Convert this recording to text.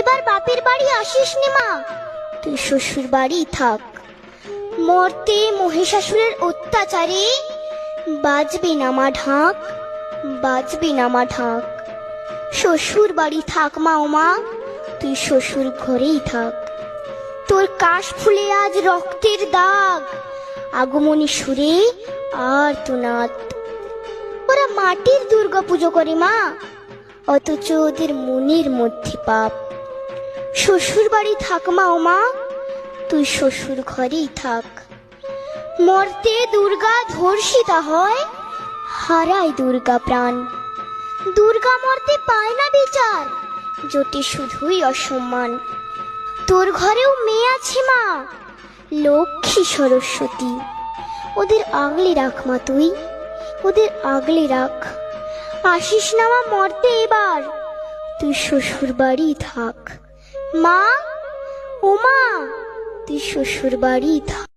এবার বাপের বাড়ি আসিস নে মা, তুই শ্বশুর বাড়ি থাক। মর্তে মহিষাসুরের অত্যাচারে বাজবে না মা ঢাক, বাজবে না মা ঢাক। শ্বশুর বাড়ি থাক মা ও মা, তুই শ্বশুর ঘরেই থাক। তোর কাশ ফুলে আজ রক্তের দাগ, আগমনী সুরে আর তো নাত। ওরা মাটির দুর্গা পুজো করে মা, অথচ ওদের মনের মধ্যে পাপ। শ্বশুর বাড়ি থাক মা ও মা, তুই শ্বশুর ঘরেই থাক। মর্তে দুর্গা ধর্ষিতা হয়, হারায় দুর্গা প্রাণ। দুর্গা মর্তে পায় না বিচার, জোটে শুধুই অসম্মান। তোর ঘরেও মেয়ে আছে মা, লক্ষ্মী সরস্বতী, ওদের আগলে রাখ মা তুই, ওদের আগলে রাখ। আসিস না মা মর্তে এবার, তুই শ্বশুর বাড়ি থাক। মা ও মা, তুই শ্বশুর বাড়ি থাক।